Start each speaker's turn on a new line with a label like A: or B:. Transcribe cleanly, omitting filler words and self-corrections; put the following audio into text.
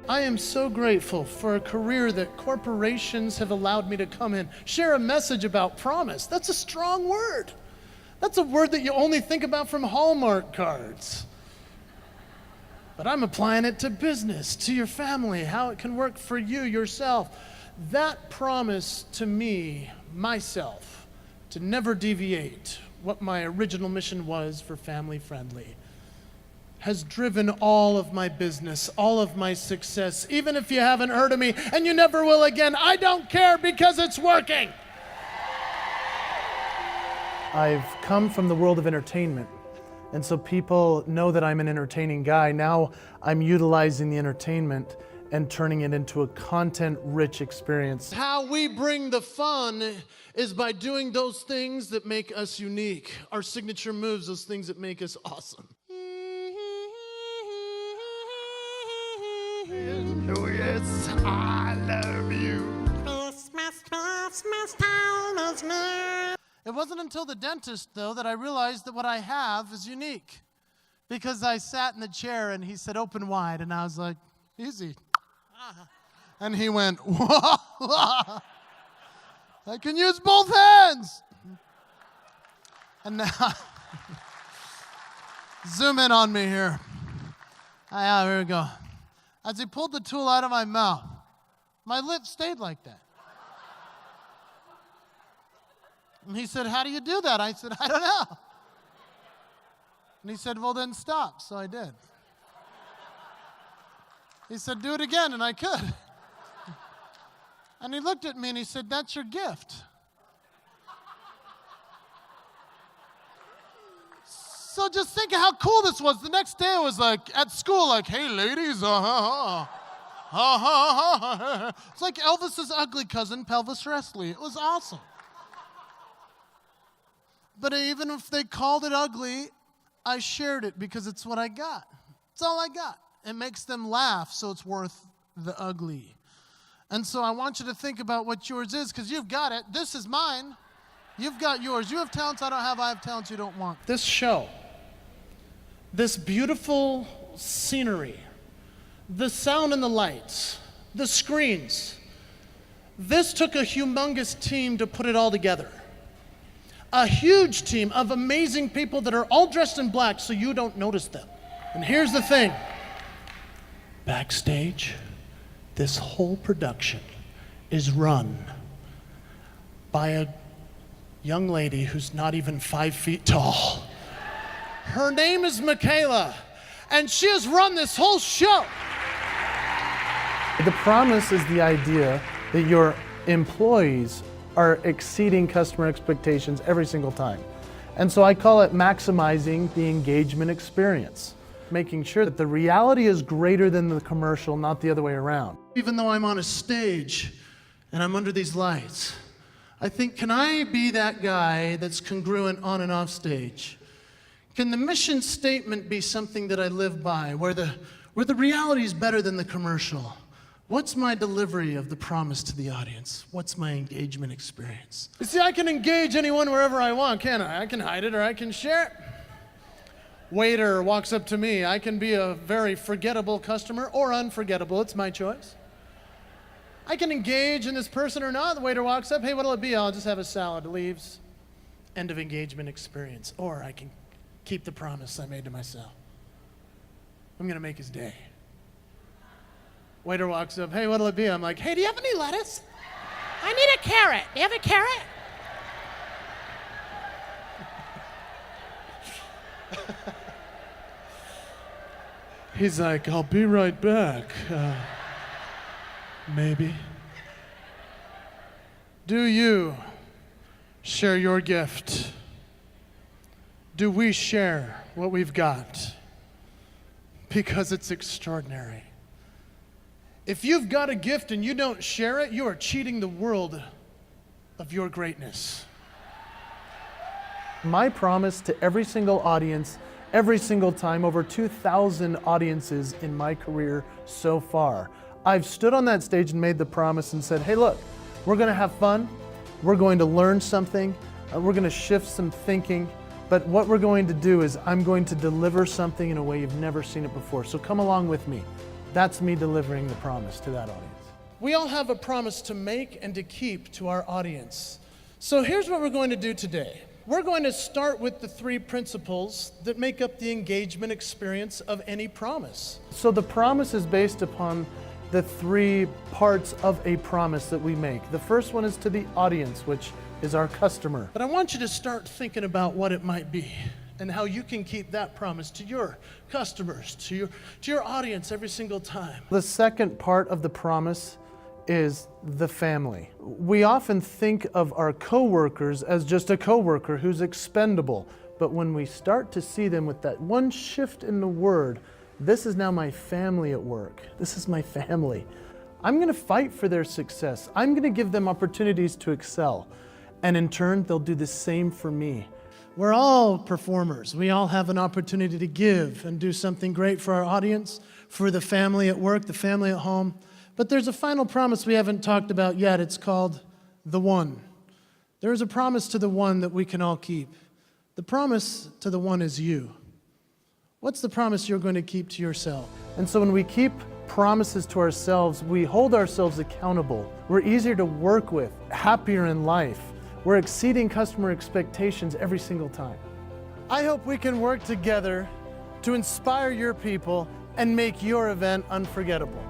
A: I am so grateful for a career that corporations have allowed me to come in, share a message about promise. That's a strong word. That's a word that you only think about from Hallmark cards. But I'm applying it to business, to your family, how it can work for you, yourself. That promise to me, myself, to never deviate what my original mission was for Family Friendly, has driven all of my business, all of my success. Even if you haven't heard of me and you never will again, I don't care because it's working. I've come from the world of entertainment, and so people know that I'm an entertaining guy. Now I'm utilizing the entertainment and turning it into a content-rich experience. How we bring the fun is by doing those things that make us unique. Our signature moves, those things that make us awesome.
B: Oh yes, I love you.
C: Christmas time is near.
A: It wasn't until the dentist, though, that I realized that what I have is unique. Because I sat in the chair and he said, open wide, and I was like, easy. And he went, whoa, I can use both hands. And now, zoom in on me here. Here we go. As he pulled the tool out of my mouth, my lips stayed like that. And he said, how do you do that? I said, I don't know. And he said, well, then stop. So I did. He said, do it again, and I could. And he looked at me and he said, that's your gift. So just think of how cool this was. The next day I was like, at school, like, hey, ladies, It's like Elvis's ugly cousin, Pelvis Wrestling. It was awesome. But even if they called it ugly, I shared it because it's what I got. It's all I got. It makes them laugh, so it's worth the ugly. And so I want you to think about what yours is, because you've got it. This is mine. You've got yours. You have talents I don't have. I have talents you don't want. This show, this beautiful scenery, the sound and the lights, the screens, this took a humongous team to put it all together. A huge team of amazing people that are all dressed in black so you don't notice them. And here's the thing. Backstage, this whole production is run by a young lady who's not even 5 feet tall. Her name is Michaela, and she has run this whole show. The promise is the idea that your employees are exceeding customer expectations every single time. And so I call it maximizing the engagement experience, making sure that the reality is greater than the commercial, not the other way around. Even though I'm on a stage and I'm under these lights, I think, can I be that guy that's congruent on and off stage? Can the mission statement be something that I live by, where the reality is better than the commercial? What's my delivery of the promise to the audience? What's my engagement experience? You see, I can engage anyone wherever I want, can't I? I can hide it or I can share it. Waiter walks up to me. I can be a very forgettable customer or unforgettable. It's my choice. I can engage in this person or not. The waiter walks up. Hey, what'll it be? I'll just have a salad. Leaves. End of engagement experience. Or I can keep the promise I made to myself. I'm going to make his day. Waiter walks up. Hey, what'll it be? I'm like, hey, do you have any lettuce? I need a carrot. Do you have a carrot? He's like, I'll be right back. Maybe. Do you share your gift? Do we share what we've got? Because it's extraordinary. If you've got a gift and you don't share it, you are cheating the world of your greatness. My promise to every single audience, every single time, over 2,000 audiences in my career so far. I've stood on that stage and made the promise and said, hey, look, we're going to have fun. We're going to learn something. We're going to shift some thinking. But what we're going to do is I'm going to deliver something in a way you've never seen it before. So come along with me. That's me delivering the promise to that audience. We all have a promise to make and to keep to our audience. So here's what we're going to do today. We're going to start with the 3 principles that make up the engagement experience of any promise. So the promise is based upon the 3 parts of a promise that we make. The first one is to the audience, which is our customer. But I want you to start thinking about what it might be and how you can keep that promise to your customers, to your audience every single time. The second part of the promise is the family. We often think of our coworkers as just a coworker who's expendable, but when we start to see them with that one shift in the word, this is now my family at work. This is my family. I'm going to fight for their success. I'm going to give them opportunities to excel. And in turn, they'll do the same for me. We're all performers. We all have an opportunity to give and do something great for our audience, for the family at work, the family at home. But there's a final promise we haven't talked about yet. It's called the one. There is a promise to the one that we can all keep. The promise to the one is you. What's the promise you're going to keep to yourself? And so when we keep promises to ourselves, we hold ourselves accountable. We're easier to work with, happier in life. We're exceeding customer expectations every single time. I hope we can work together to inspire your people and make your event unforgettable.